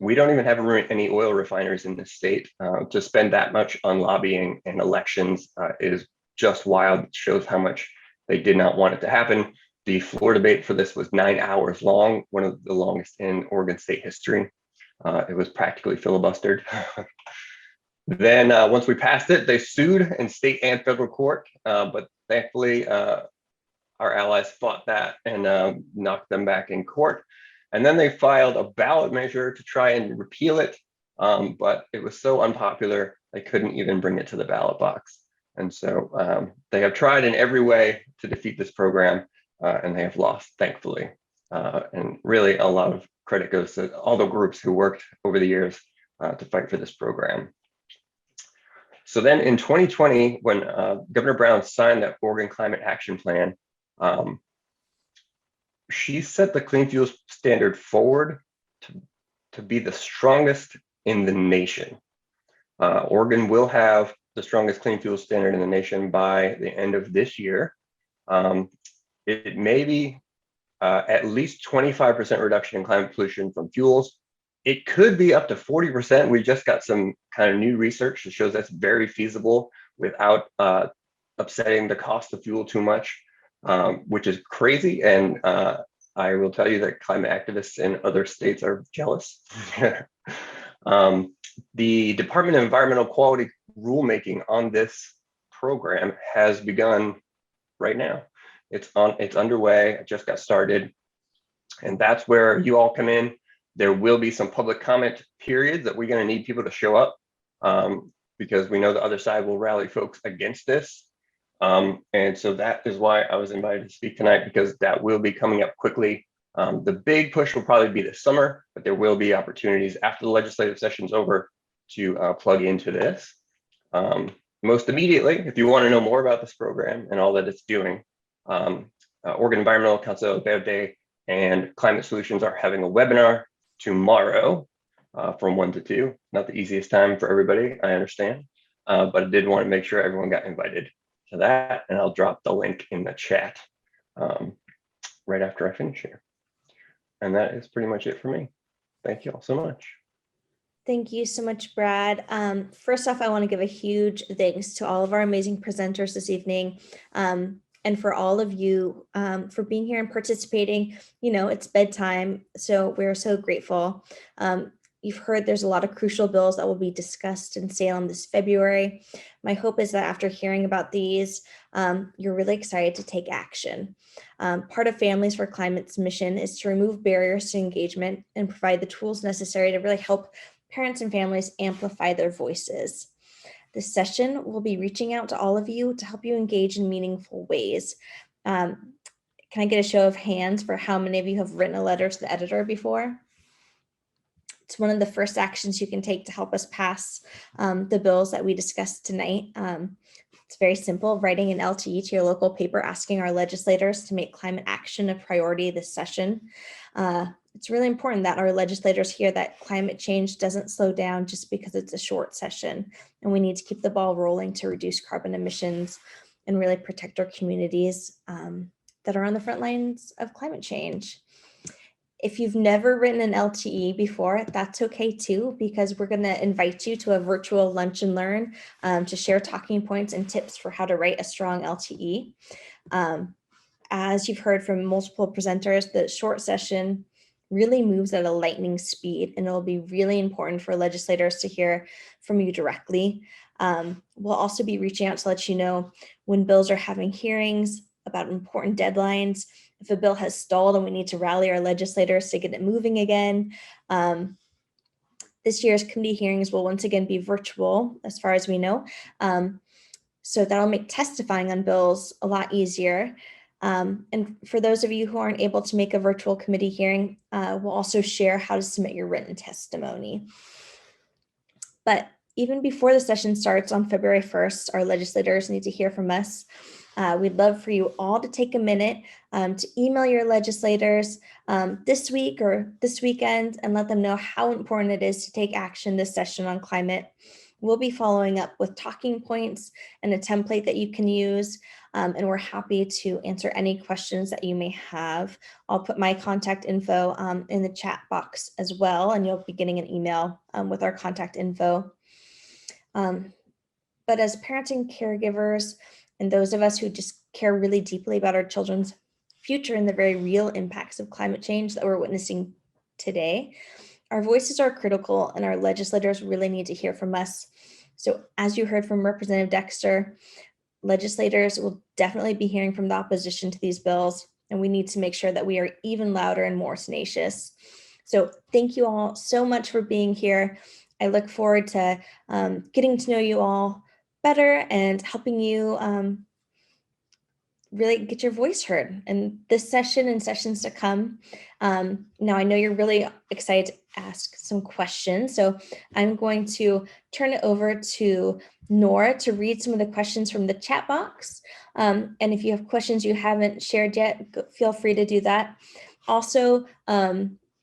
We don't even have any oil refineries in this state. To spend that much on lobbying and elections is just wild. It shows how much they did not want it to happen. The floor debate for this was 9 hours long, one of the longest in Oregon state history. It was practically filibustered. Then once we passed it, they sued in state and federal court, but thankfully our allies fought that and knocked them back in court. And then they filed a ballot measure to try and repeal it, but it was so unpopular, they couldn't even bring it to the ballot box. And so they have tried in every way to defeat this program, and they have lost, thankfully. And really a lot of credit goes to all the groups who worked over the years to fight for this program. So then in 2020, when Governor Brown signed that Oregon Climate Action Plan, she set the Clean Fuels Standard forward to be the strongest in the nation. Oregon will have the strongest clean fuel standard in the nation by the end of this year. It may be at least 25% reduction in climate pollution from fuels. It could be up to 40%. We just got some kind of new research that shows that's very feasible without upsetting the cost of fuel too much, which is crazy. And I will tell you that climate activists in other states are jealous. The Department of Environmental Quality rulemaking on this program has begun right now. It's underway. It just got started. And that's where you all come in. There will be some public comment periods that we're going to need people to show up because we know the other side will rally folks against this. And so that is why I was invited to speak tonight, because that will be coming up quickly. The big push will probably be this summer, but there will be opportunities after the legislative session's over to plug into this. Most immediately, if you want to know more about this program and all that it's doing, Oregon Environmental Council, Verde, and Climate Solutions are having a webinar tomorrow from 1 to 2. Not the easiest time for everybody, I understand, but I did want to make sure everyone got invited to that, and I'll drop the link in the chat right after I finish here. And that is pretty much it for me. Thank you all so much. Thank you so much, Brad. First off, I want to give a huge thanks to all of our amazing presenters this evening, and for all of you for being here and participating. You know, it's bedtime, so we're so grateful. You've heard there's a lot of crucial bills that will be discussed in Salem this February. My hope is that after hearing about these, you're really excited to take action. Part of Families for Climate's mission is to remove barriers to engagement and provide the tools necessary to really help parents and families amplify their voices. This session will be reaching out to all of you to help you engage in meaningful ways. Can I get a show of hands for how many of you have written a letter to the editor before? It's one of the first actions you can take to help us pass the bills that we discussed tonight. It's very simple, writing an LTE to your local paper, asking our legislators to make climate action a priority this session. It's really important that our legislators hear that climate change doesn't slow down just because it's a short session, and we need to keep the ball rolling to reduce carbon emissions and really protect our communities that are on the front lines of climate change. If you've never written an LTE before, that's okay too, because we're going to invite you to a virtual lunch and learn to share talking points and tips for how to write a strong LTE. As you've heard from multiple presenters, the short session really moves at a lightning speed, and it'll be really important for legislators to hear from you directly. We'll also be reaching out to let you know when bills are having hearings, about important deadlines, if a bill has stalled and we need to rally our legislators to get it moving again. This year's committee hearings will once again be virtual, as far as we know. So that'll make testifying on bills a lot easier. And for those of you who aren't able to make a virtual committee hearing, we'll also share how to submit your written testimony. But even before the session starts on February 1st, our legislators need to hear from us. We'd love for you all to take a minute to email your legislators this week or this weekend and let them know how important it is to take action this session on climate. We'll be following up with talking points and a template that you can use, and we're happy to answer any questions that you may have. I'll put my contact info in the chat box as well, and you'll be getting an email with our contact info. But as parents and caregivers, and those of us who just care really deeply about our children's future and the very real impacts of climate change that we're witnessing today, our voices are critical, and our legislators really need to hear from us. So as you heard from Representative Dexter, legislators will definitely be hearing from the opposition to these bills, and we need to make sure that we are even louder and more tenacious. So thank you all so much for being here. I look forward to getting to know you all better and helping you really get your voice heard in this session and sessions to come. Now, I know you're really excited to ask some questions, so I'm going to turn it over to Nora to read some of the questions from the chat box. And if you have questions you haven't shared yet, feel free to do that. Also,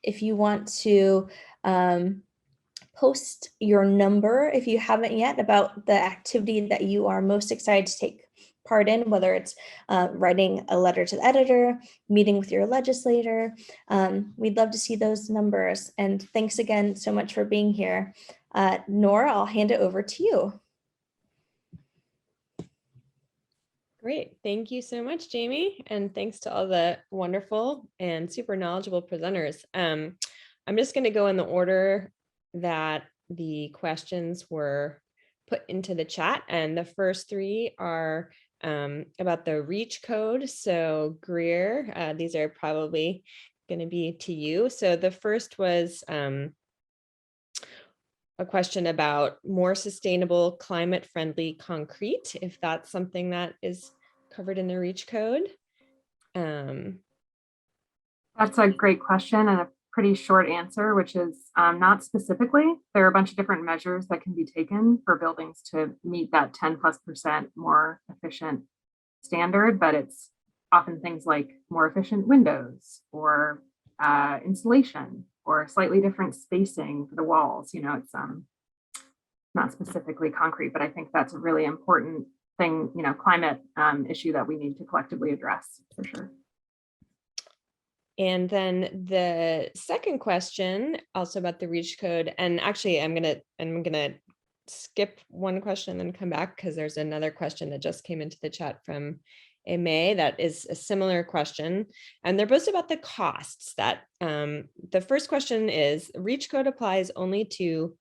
if you want to post your number, if you haven't yet, about the activity that you are most excited to take part in, whether it's writing a letter to the editor, meeting with your legislator. We'd love to see those numbers. And thanks again so much for being here. Nora, I'll hand it over to you. Great. Thank you so much, Jamie. And thanks to all the wonderful and super knowledgeable presenters. I'm just going to go in the order that the questions were put into the chat. And the first three are about the REACH code. So Greer, these are probably going to be to you. So the first was a question about more sustainable, climate-friendly concrete, if that's something that is covered in the REACH code. That's a great question and a pretty short answer, which is not specifically. There are a bunch of different measures that can be taken for buildings to meet that 10+% more efficient standard, but it's often things like more efficient windows or insulation or slightly different spacing for the walls. You know, it's not specifically concrete, but I think that's a really important thing, you know, climate issue that we need to collectively address for sure. And then the second question, also about the REACH code, and actually I'm gonna skip one question and come back because there's another question that just came into the chat from May that is a similar question, and they're both about the costs. That the first question is, REACH code applies only to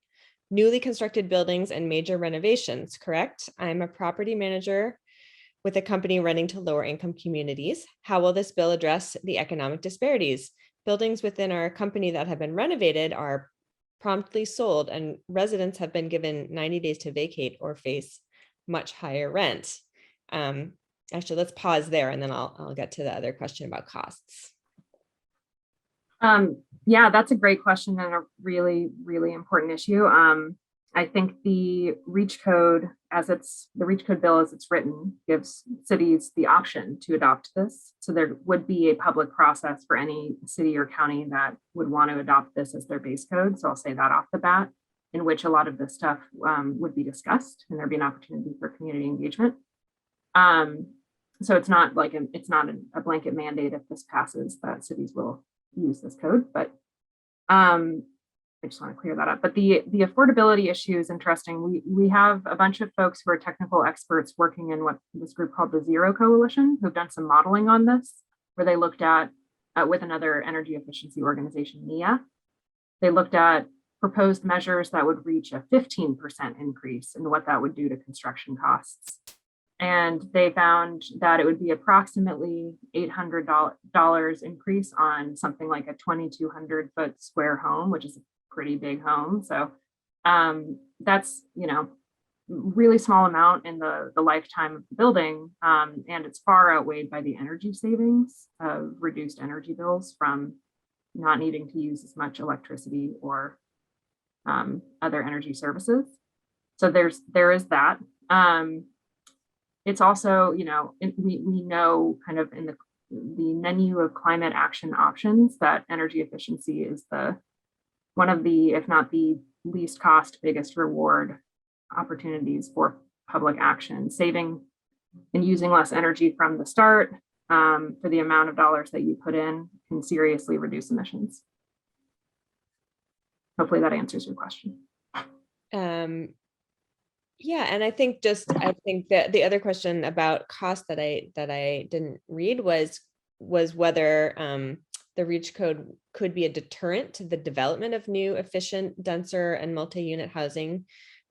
newly constructed buildings and major renovations, correct? I'm a property manager with a company renting to lower income communities. How will this bill address the economic disparities? Buildings within our company that have been renovated are promptly sold, and residents have been given 90 days to vacate or face much higher rent. Actually, let's pause there and then I'll get to the other question about costs. Yeah, that's a great question and a really, really important issue. I think the REACH code, the REACH code bill as it's written, gives cities the option to adopt this. So there would be a public process for any city or county that would want to adopt this as their base code. So I'll say that off the bat, in which a lot of this stuff would be discussed, and there'd be an opportunity for community engagement. So it's not like it's not a blanket mandate if this passes that cities will use this code, but I just want to clear that up. But the affordability issue is interesting. We have a bunch of folks who are technical experts working in what this group called the Zero Coalition, who've done some modeling on this, where they looked at with another energy efficiency organization, NEA. They looked at proposed measures that would reach a 15% increase and what that would do to construction costs. And they found that it would be approximately $800 increase on something like a 2,200 foot square home, which is a pretty big home. So that's, really small amount in the lifetime of the building. And it's far outweighed by the energy savings of reduced energy bills from not needing to use as much electricity or other energy services. So there is that. It's also, we know kind of in the menu of climate action options that energy efficiency is one of the, if not the least cost, biggest reward opportunities for public action. Saving and using less energy from the start for the amount of dollars that you put in can seriously reduce emissions. Hopefully that answers your question. Yeah, and I think that the other question about cost that I didn't read was whether the REACH code could be a deterrent to the development of new, efficient, denser, and multi-unit housing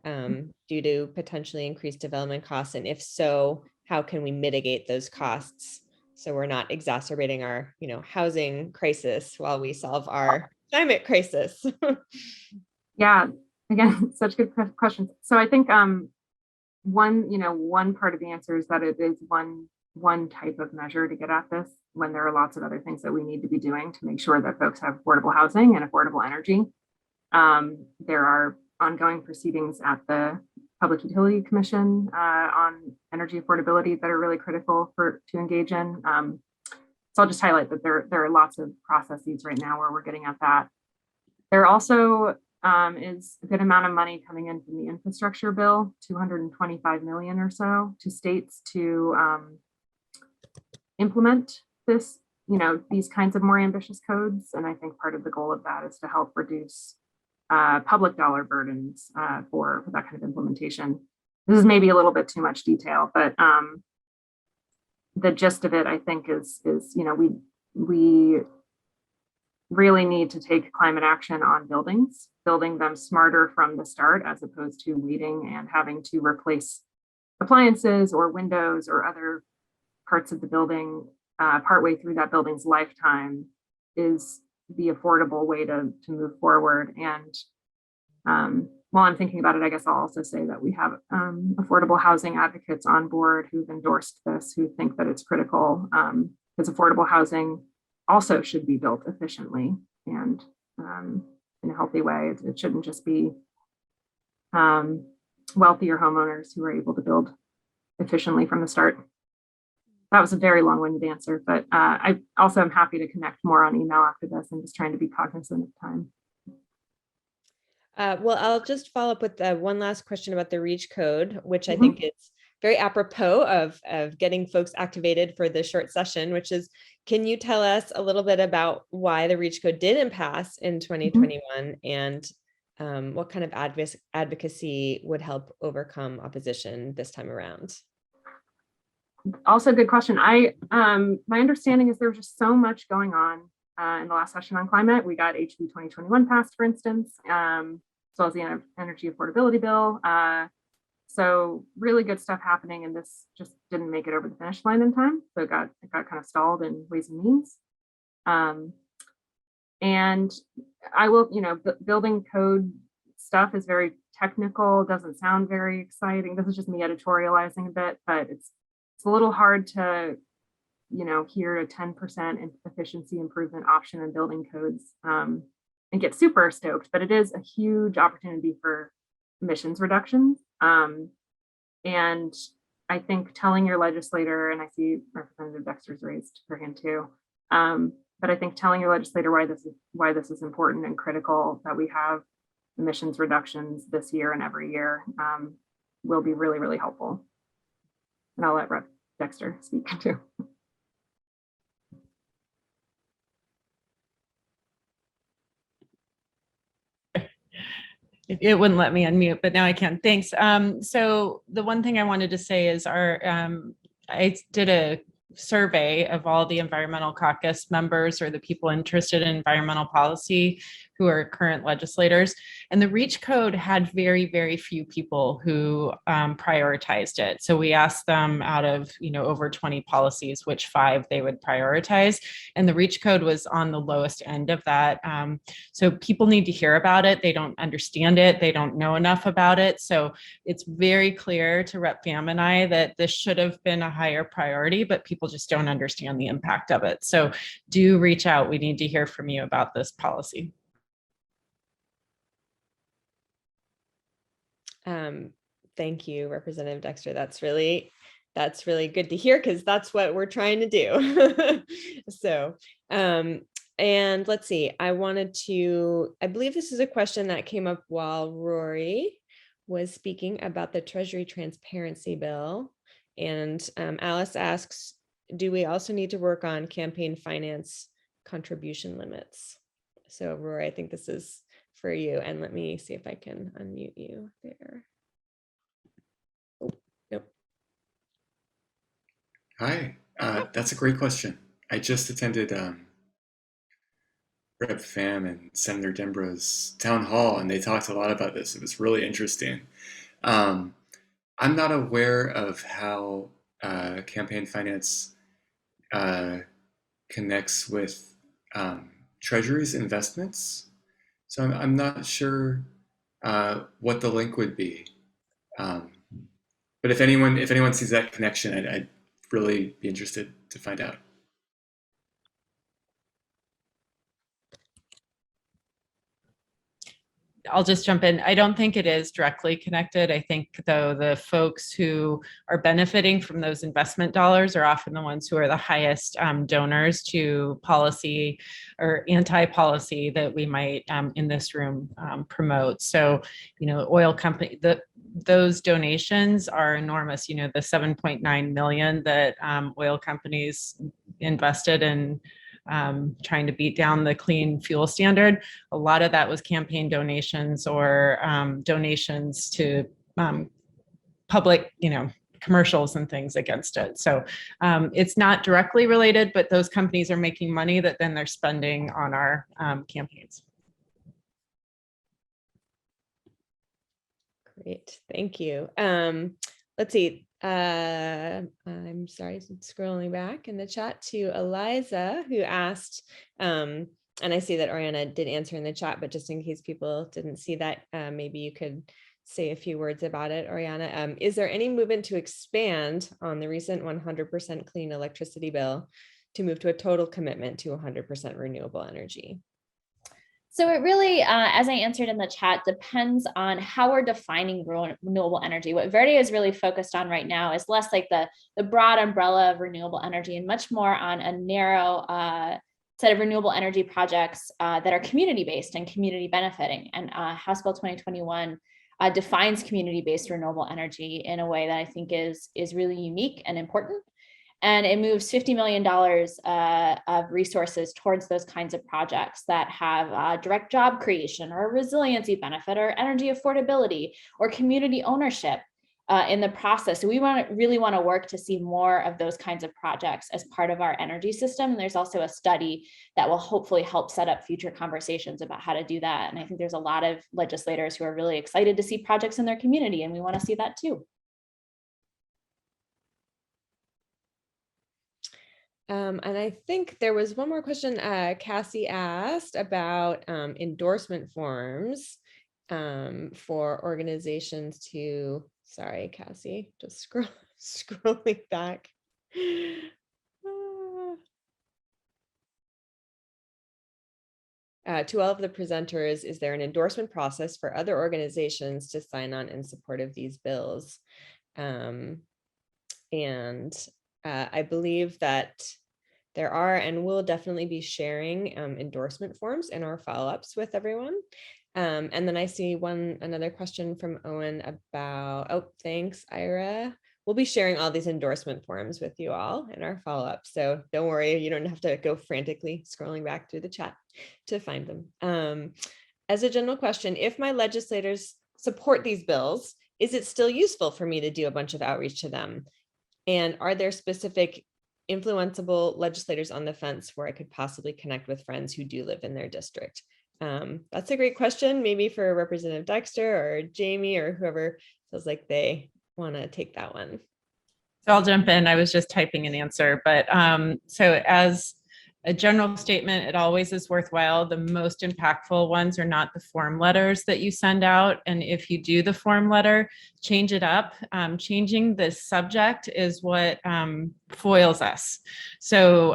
due to potentially increased development costs, and if so, how can we mitigate those costs so we're not exacerbating our housing crisis while we solve our climate crisis? Yeah. Again, such good questions. So I think one part of the answer is that it is one type of measure to get at this when there are lots of other things that we need to be doing to make sure that folks have affordable housing and affordable energy. There are ongoing proceedings at the Public Utility Commission on energy affordability that are really critical to engage in. So I'll just highlight that there are lots of processes right now where we're getting at that. There also is a good amount of money coming in from the infrastructure bill, 225 million or so, to states to implement this, these kinds of more ambitious codes. And I think part of the goal of that is to help reduce public dollar burdens for that kind of implementation. This is maybe a little bit too much detail, but the gist of it, I think, is we really need to take climate action on building them smarter from the start, as opposed to waiting and having to replace appliances or windows or other parts of the building partway through that building's lifetime is the affordable way to move forward. And while I'm thinking about it, I guess I'll also say that we have affordable housing advocates on board who've endorsed this, who think that it's critical, because affordable housing also should be built efficiently and in a healthy way. It shouldn't just be wealthier homeowners who are able to build efficiently from the start. That was a very long-winded answer, but I also am happy to connect more on email after this. I'm just trying to be cognizant of time. Well, I'll just follow up with one last question about the REACH code, which I think is very apropos of getting folks activated for the short session, which is, can you tell us a little bit about why the REACH code didn't pass in 2021 and what kind of advocacy would help overcome opposition this time around? Also, good question. My understanding is there was just so much going on in the last session on climate. We got HB 2021 passed, for instance, as well as the Energy Affordability Bill. So really good stuff happening, and this just didn't make it over the finish line in time. So it got kind of stalled in Ways and Means. And I will, building code stuff is very technical, doesn't sound very exciting. This is just me editorializing a bit, but it's a little hard to, hear a 10% efficiency improvement option in building codes and get super stoked, but it is a huge opportunity for emissions reductions. And I think telling your legislator, and I see Representative Dexter's raised her hand too, but I think telling your legislator why this is important and critical that we have emissions reductions this year and every year will be really, really helpful. And I'll let Rep. Dexter speak too. It wouldn't let me unmute, but now I can. Thanks. So the one thing I wanted to say is I did a survey of all the environmental caucus members or the people interested in environmental policy who are current legislators. And the REACH code had very, very few people who prioritized it. So we asked them out of, over 20 policies, which 5 they would prioritize. And the REACH code was on the lowest end of that. So people need to hear about it. They don't understand it. They don't know enough about it. So it's very clear to Rep. Pham and I that this should have been a higher priority, but people just don't understand the impact of it. So do reach out. We need to hear from you about this policy. Thank you, Representative Dexter. That's really good to hear, because that's what we're trying to do. So, and let's see, I believe this is a question that came up while Rory was speaking about the Treasury Transparency Bill. And Alice asks, do we also need to work on campaign finance contribution limits? So Rory, I think this is for you. And let me see if I can unmute you there. Oh, nope. Hi, that's a great question. I just attended Rep. Pham and Senator Denborough's town hall, and they talked a lot about this. It was really interesting. I'm not aware of how campaign finance connects with Treasury's investments. So I'm not sure what the link would be. But if anyone sees that connection, I'd really be interested to find out. I'll just jump in. I don't think it is directly connected. I think, though, the folks who are benefiting from those investment dollars are often the ones who are the highest donors to policy or anti-policy that we might in this room promote. So, oil company, those donations are enormous. The 7.9 million that oil companies invested in trying to beat down the clean fuel standard. A lot of that was campaign donations or donations to public, commercials and things against it. So it's not directly related, but those companies are making money that then they're spending on our campaigns. Great, thank you. Let's see. I'm sorry, scrolling back in the chat to Eliza, who asked, and I see that Oriana did answer in the chat, but just in case people didn't see that, maybe you could say a few words about it, Oriana. Is there any movement to expand on the recent 100% clean electricity bill to move to a total commitment to 100% renewable energy? So it really, as I answered in the chat, depends on how we're defining renewable energy. What Verde is really focused on right now is less like the broad umbrella of renewable energy and much more on a narrow set of renewable energy projects that are community-based and community benefiting. And House Bill 2021 defines community-based renewable energy in a way that I think is really unique and important. And it moves $50 million of resources towards those kinds of projects that have direct job creation or a resiliency benefit or energy affordability or community ownership in the process. So we really want to work to see more of those kinds of projects as part of our energy system. And there's also a study that will hopefully help set up future conversations about how to do that. And I think there's a lot of legislators who are really excited to see projects in their community, and we want to see that too. And I think there was one more question Cassie asked about endorsement forms for organizations to, sorry, Cassie, just scrolling back. to all of the presenters, is there an endorsement process for other organizations to sign on in support of these bills? I believe that there are, and we'll definitely be sharing endorsement forms in our follow-ups with everyone. And then I see another question from Owen about, oh, thanks, Ira. We'll be sharing all these endorsement forms with you all in our follow-up. So don't worry, you don't have to go frantically scrolling back through the chat to find them. As a general question, if my legislators support these bills, is it still useful for me to do a bunch of outreach to them? And are there specific influenceable legislators on the fence where I could possibly connect with friends who do live in their district? That's a great question, maybe for Representative Dexter or Jamie or whoever feels like they want to take that one. So I'll jump in. I was just typing an answer, but so as a general statement, it always is worthwhile. The most impactful ones are not the form letters that you send out. And if you do the form letter, change it up. Changing the subject is what foils us. So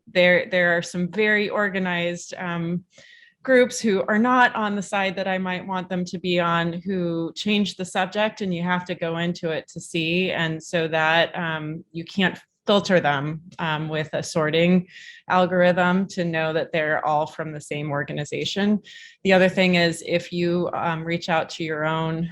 there are some very organized groups who are not on the side that I might want them to be on, who change the subject, and you have to go into it to see. And so that you can't filter them with a sorting algorithm to know that they're all from the same organization. The other thing is, if you reach out to your own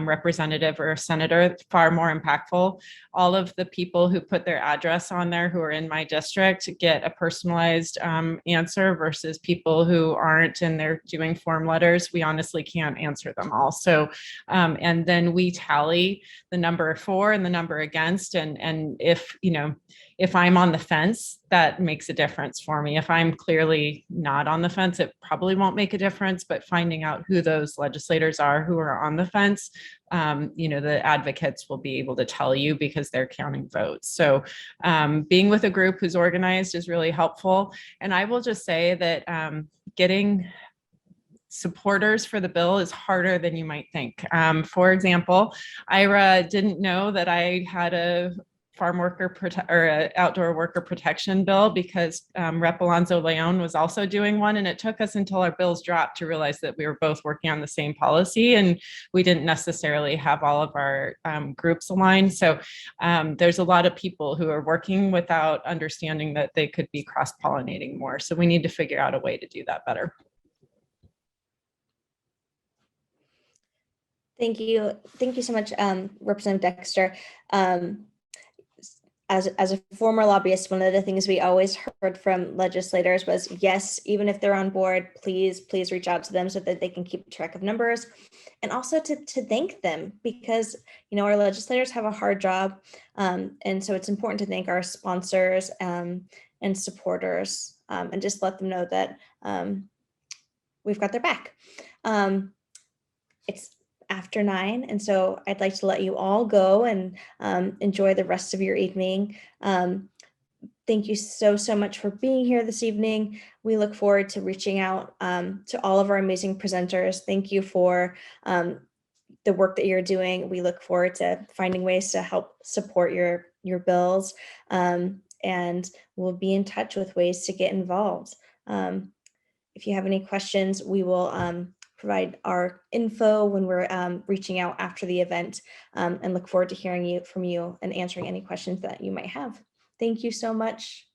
representative or senator, far more impactful. All of the people who put their address on there who are in my district get a personalized answer versus people who aren't and they're doing form letters. We honestly can't answer them all. So, and then we tally the number for and the number against. And if, you know, if I'm on the fence, that makes a difference for me. If I'm clearly not on the fence, it probably won't make a difference, but finding out who those legislators are who are on the fence, you know, the advocates will be able to tell you because they're counting votes. So being with a group who's organized is really helpful. And I will just say that getting supporters for the bill is harder than you might think. For example, Ira didn't know that I had a farm worker or an outdoor worker protection bill because Rep. Alonzo Leon was also doing one, and it took us until our bills dropped to realize that we were both working on the same policy, and we didn't necessarily have all of our groups aligned. So there's a lot of people who are working without understanding that they could be cross-pollinating more. So we need to figure out a way to do that better. Thank you. Thank you so much, Representative Dexter. As a former lobbyist, one of the things we always heard from legislators was, yes, even if they're on board, please reach out to them so that they can keep track of numbers, and also to thank them, because, you know, our legislators have a hard job. And so it's important to thank our sponsors and supporters, and just let them know that we've got their back. It's after 9, and so I'd like to let you all go and enjoy the rest of your evening. Thank you so much for being here this evening. We look forward to reaching out to all of our amazing presenters. Thank you for the work that you're doing. We look forward to finding ways to help support your bills, and we'll be in touch with ways to get involved. If you have any questions, we will provide our info when we're reaching out after the event, and look forward to hearing from you and answering any questions that you might have. Thank you so much.